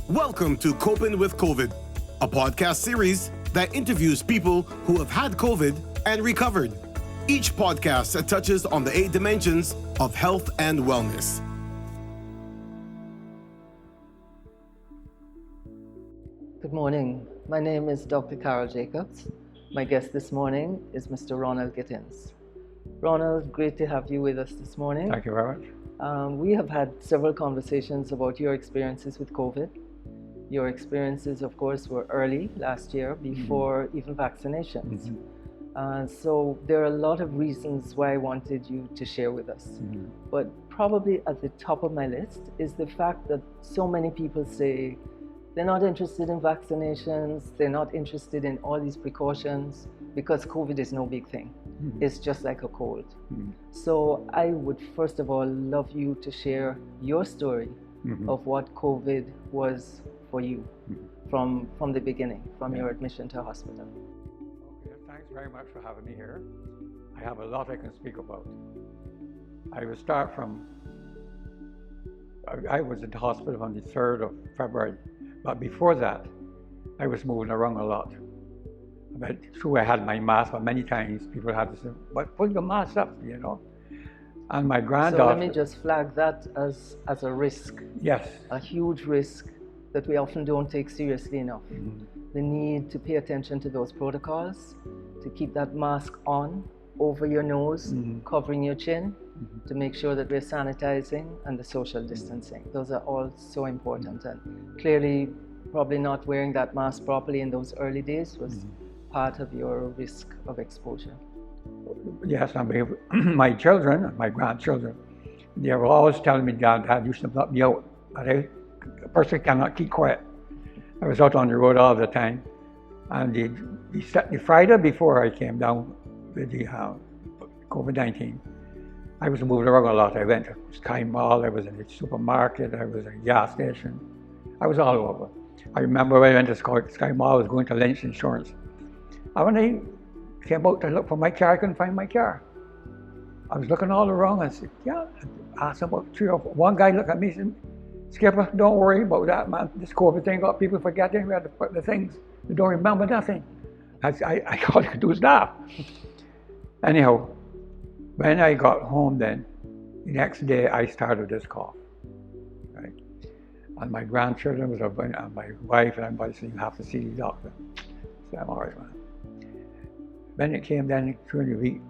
Welcome to Coping with COVID, a podcast series that interviews people who have had COVID and recovered. Each podcast touches on the 8 dimensions of health and wellness. Good morning. My name is Dr. Carol Jacobs. My guest this morning is Mr. Ronald Gittens. Ronald, great to have you with us this morning. Thank you very much. We have had several conversations about your experiences with COVID. Your experiences, of course, were early last year, before even vaccinations. So there are a lot of reasons why I wanted you to share with us. But probably at the top of my list is the fact that so many people say they're not interested in vaccinations, they're not interested in all these precautions because COVID is no big thing. It's just like a cold. So I would first of all love you to share your story of what COVID was for you from the beginning, from your admission to hospital. Okay, thanks very much for having me here. I have a lot I can speak about. I will start from, I was in the hospital on the 3rd of February, but before that, I was moving around a lot. But true, I had my mask, but many times people had to say, but put your mask up, you know. And my granddaughter... So let me just flag that as a risk. Yes. A huge risk that we often don't take seriously enough. The need to pay attention to those protocols, to keep that mask on over your nose, covering your chin, to make sure that we're sanitizing, and the social distancing. Those are all so important. And clearly, probably not wearing that mask properly in those early days was part of your risk of exposure. Yes, I mean, my children, my grandchildren, they were always telling me, Dad, you should not be out. A person cannot keep quiet. I was out on the road all the time. And the Friday before I came down with the COVID-19, I was moving around a lot. I went to Sky Mall, I was in the supermarket, I was in a gas station. I was all over. I remember when I went to Sky Mall, I was going to Lynch Insurance. And when I came out to look for my car, I couldn't find my car. I was looking all around and I said, I asked about 3 or 4. One guy looked at me and said, Skipper, don't worry about that, man. This COVID thing got people forgetting where to put the things. They don't remember nothing. I thought I could do that. Anyhow, when I got home then, the next day I started this cough, right? And my grandchildren was and my wife and everybody said, you have to see the doctor. So I'm all right, man. When it came then during the week,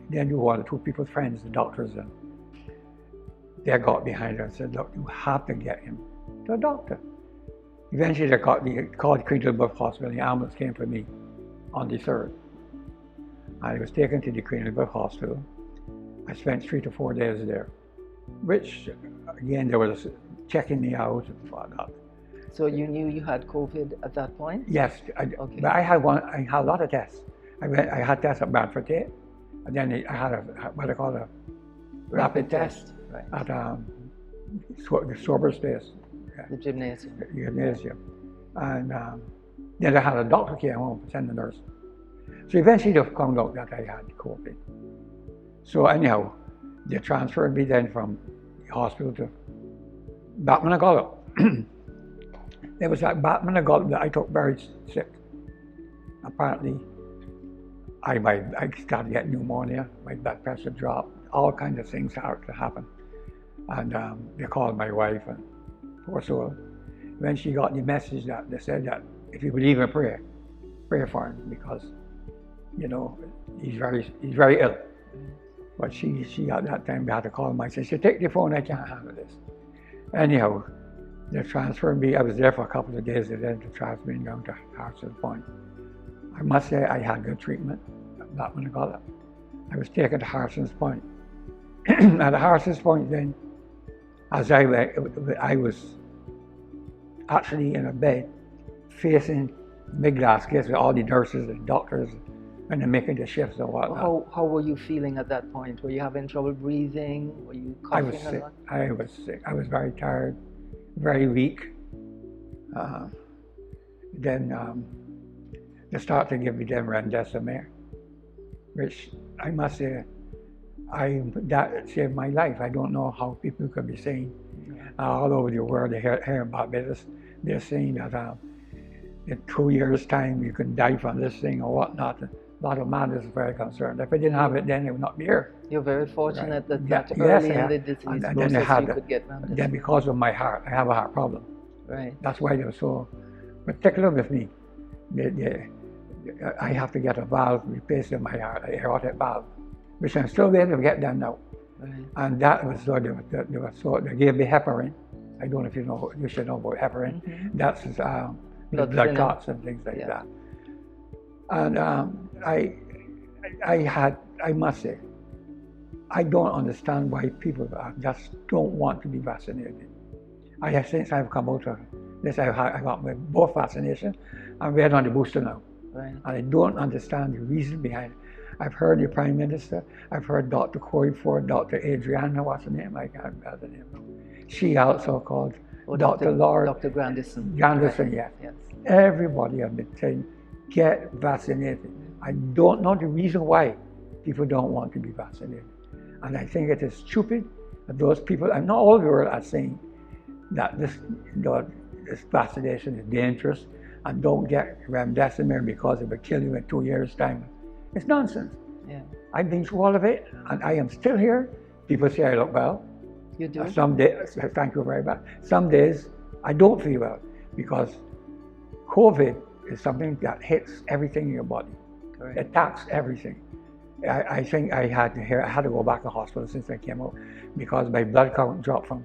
then you were the 2 people's friends, the doctors, and they got behind her and said, look, you have to get him to a doctor. Eventually they called Queen Elizabeth Hospital, and the ambulance came for me on the 3rd. I was taken to the Queen Elizabeth Hospital. I spent 3 to 4 days there, which again, they were checking me out and whatnot. So you knew you had COVID at that point? Yes, Okay. But I had a lot of tests. I had tests at Bradford Tate, and then I had what I call a rapid test. Right. At the sober space. The gymnasium. And then I had a doctor came home, send a nurse. So eventually they found out that I had COVID. So anyhow, they transferred me then from the hospital to Batman and Gollop. It was at Batman and Gollop that I took very sick. Apparently, I started getting pneumonia, my blood pressure dropped, all kinds of things started to happen. And they called my wife, and poor soul. When she got the message that they said that if you believe in prayer, pray for him because, you know, he's very ill. But she at that time had to call my sister, take the phone, I can't handle this. Anyhow, they transferred me. I was there for a couple of days, and then they transferred me down to Harson's Point. I must say I had good treatment at Batman and Gollop. I was taken to Harson's Point. At Harson's Point then, as I was actually in a bed facing big glass case with all the nurses and doctors and they're making the shifts and whatnot. How were you feeling at that point? Were you having trouble breathing? Were you coughing? I was sick. I was sick. I was very tired, very weak. Then they started to give me them remdesivir, which I must say, that saved my life. I don't know how people could be saying all over the world here in Barbados they're saying that in 2 years' time you can die from this thing or whatnot. A lot of man is very concerned. If I didn't have it then, it would not be here. You're very fortunate Right. that Yes, early I in the have. disease And then process I had you could get remdesivir. Then because of my heart, I have a heart problem. Right. That's why they were so particular with me. I have to get a valve replaced in my heart, a aortic valve, which I'm still able to get done now. Right. And that was so they gave me heparin. I don't know if you should know about heparin. Mm-hmm. That's blood clots and things like that. And I must say, I don't understand why people just don't want to be vaccinated. Since I've come out of this, I got my both vaccinations. I'm ready on the booster now. Right. And I don't understand the reason behind it. I've heard the Prime Minister, I've heard Dr. Corey Ford, Dr. Adriana, what's her name? I can't remember the name now. She also called Dr. Laura. Dr. Grandison. Grandison, yes. Everybody has been saying, get vaccinated. I don't know the reason why people don't want to be vaccinated. And I think it is stupid that those people, and not all the world are saying that this vaccination is dangerous and don't get remdesivir because it will kill you in 2 years' time. It's nonsense. Yeah. I've been through all of it and I am still here. People say I look well. You do? Some days, thank you very much. Some days I don't feel well because COVID is something that hits everything in your body. Correct. It attacks everything. I think I had to go back to hospital since I came out because my blood count dropped from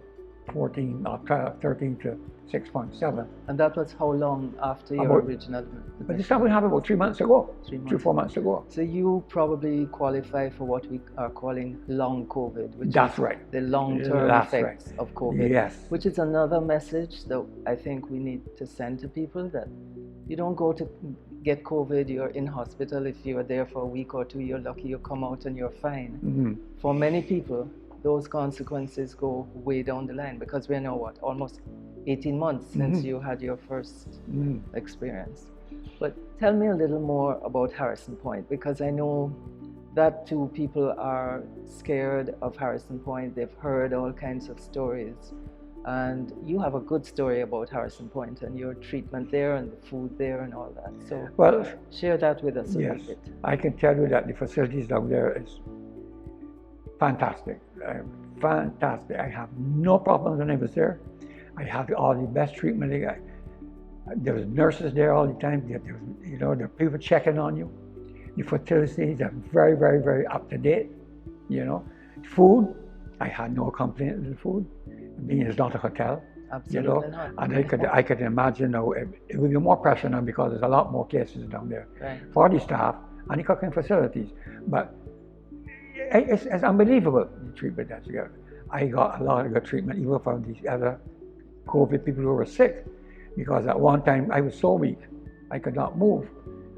13 to 6.7. And that was how long after your original? But this happened about 3 months ago. 4 months ago. So you probably qualify for what we are calling long COVID, which That's is right. the long-term effects of COVID. Yes. Which is another message that I think we need to send to people, that you don't go to get COVID, you're in hospital. If you're there for a week or two, you're lucky you come out and you're fine. Mm-hmm. For many people, those consequences go way down the line because we're now almost 18 months since you had your first experience. But tell me a little more about Harrison Point, because I know that too people are scared of Harrison Point. They've heard all kinds of stories. And you have a good story about Harrison Point and your treatment there and the food there and all that. So share that with us a little bit. I can tell you that the facilities down there is fantastic. Fantastic. I have no problems when I was there. I had all the best treatment. There was nurses there all the time. There were people checking on you. The facilities are very, very, very up to date. Food, I had no complaint with the food. Being it's not a hotel, Absolutely not. And I could imagine now it would be more pressure now because there's a lot more cases down there for the staff and the cooking facilities. But it's unbelievable the treatment that you get. I got a lot of good treatment even from these other COVID people who were sick, because at one time I was so weak I could not move,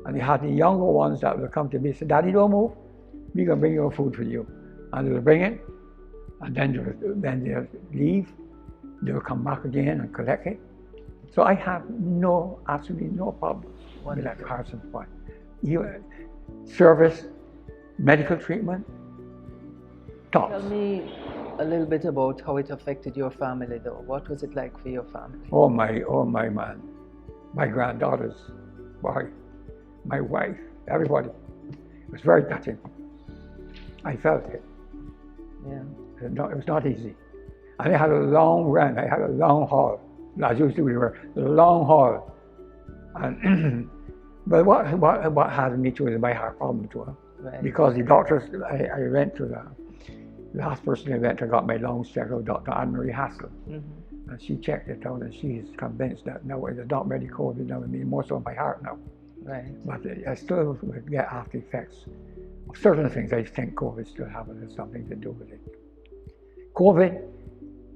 and they had the younger ones that would come to me and say, "Daddy, don't move. We're gonna bring your food for you," and they would bring it. And then they'll leave, they'll come back again and collect it. So I have absolutely no problem with that Harrison Point. Service, medical treatment, tops. Tell me a little bit about how it affected your family though. What was it like for your family? Oh my man. My granddaughters, my wife, everybody. It was very touching. I felt it. Yeah. It was not easy. And I had a long run, I had a long haul. As usually we were, a long haul. And but what had me to is my heart problem too. Right. Because the doctors, I went to the last person I went to got my lungs checked out, Dr. Anne-Marie Haskell. Mm-hmm. And she checked it out and she's convinced that no, it's not really COVID now, I mean more so my heart now. Right. But I still would get after effects of certain things. I think COVID still has something to do with it. COVID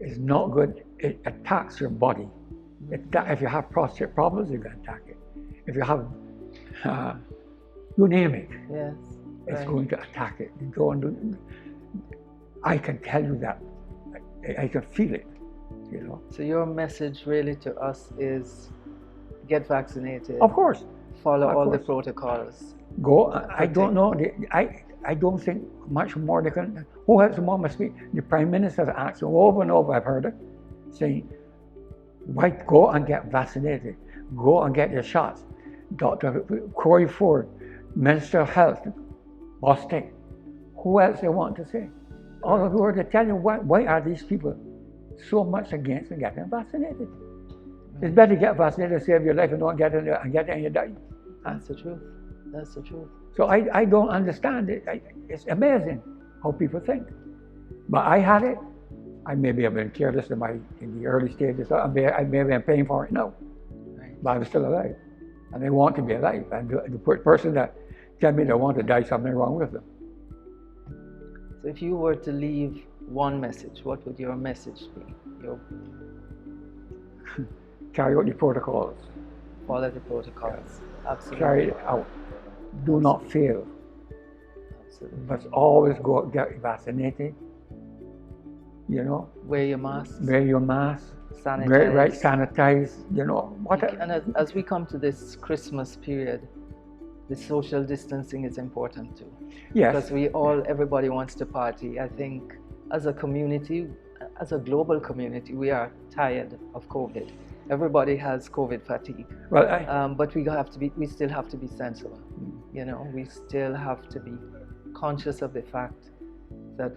is not good. It attacks your body. If you have prostate problems, you're going to attack it. If you have, you name it, yes, it's going to attack it. I can tell you that. I can feel it, So your message really to us is get vaccinated. Of course. Follow all the protocols. Go. I don't know. I don't think much more they can. Who has more must be? The Prime Minister has asked over and over, I've heard it, saying, Why go and get vaccinated? Go and get your shots. Dr. Corey Ford, Minister of Health, Boston. Who else they want to say? All of the world to tell you why are these people so much against getting vaccinated? It's better to get vaccinated and save your life and don't get it and you die. That's the truth. That's the truth. So I don't understand it. It's amazing how people think. But I had it. I maybe have been careless in the early stages. I may have been paying for it now. Right. But I'm still alive. And they want to be alive. And the person that tell me they want to die, something wrong with them. So if you were to leave one message, what would your message be? Carry out the protocols. Follow the protocols. Yes. Absolutely. Carry it out. Do not fail. Absolutely. But always go get vaccinated. You know. Wear your mask. Wear your mask. Sanitize. Right, sanitize. You know. And as we come to this Christmas period, the social distancing is important too. Yes. Because everybody wants to party. I think as a community, as a global community, we are tired of COVID. Everybody has COVID fatigue. Well, but we still have to be sensible. You know, we still have to be conscious of the fact that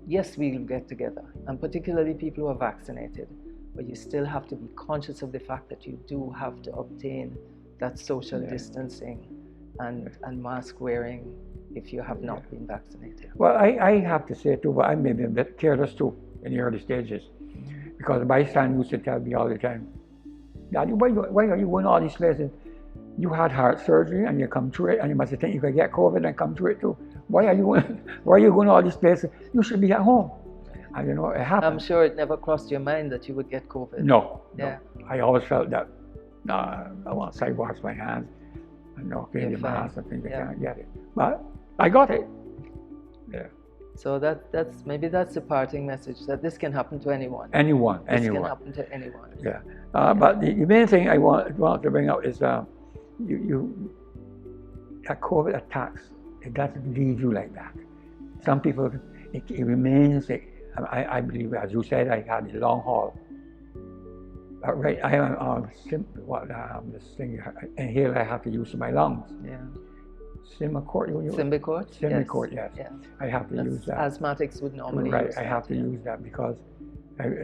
yes, we'll get together, and particularly people who are vaccinated. But you still have to be conscious of the fact that you do have to obtain that social distancing and mask wearing if you have not been vaccinated. Well, I have to say too, but I may be a bit careless too in the early stages, because my son used to tell me all the time, Daddy, why are you going all these places? You had heart surgery and you come through it, and you must think you could get COVID and come through it too. Why are you going all these places? You should be at home. And you know, it happened. I'm sure it never crossed your mind that you would get COVID. No. Yeah. No. I always felt that, I want to wash my hands and clean the mask and things, I can't get it. But I got it. Yeah. So that's the parting message, that this can happen to anyone. Anyone. This can happen to anyone. Yeah. But the main thing I want to bring up is that COVID attacks, it doesn't leave you like that. Some people, it remains. I believe, as you said, I had the long haul. Right, I am this thing, and here I have to use my lungs. Yeah. Symbicort. Symbicort, yes. Yeah. I have to use that. Asthmatics would normally use I have to use that because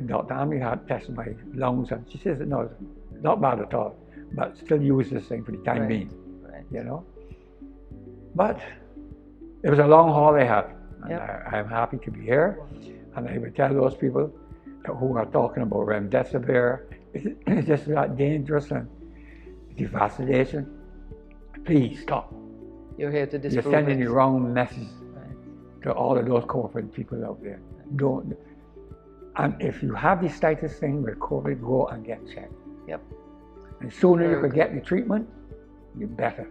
Dr. Amy had tested my lungs, and she says, no, it's not bad at all, but still use this thing for the time being. Right. You know. But it was a long haul I had, and I'm happy to be here. And I would tell those people who are talking about remdesivir, it's just that dangerous, and the vaccination, please stop. You're here to disprove You're sending the wrong message Right. to all of those COVID people out there. Don't. And if you have the slightest thing with COVID, go and get checked. Yep. And sooner you could get the treatment, you better.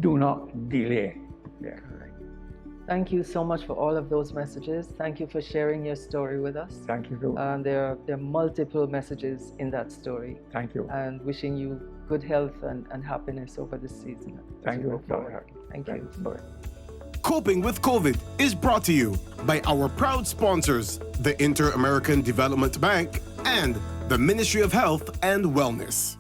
Do not delay. Yeah. Thank you so much for all of those messages. Thank you for sharing your story with us. Thank you too. There are multiple messages in that story. Thank you. And wishing you good health and happiness over this season. Thank you. Thank you. Bye. Coping with COVID is brought to you by our proud sponsors, the Inter-American Development Bank and the Ministry of Health and Wellness.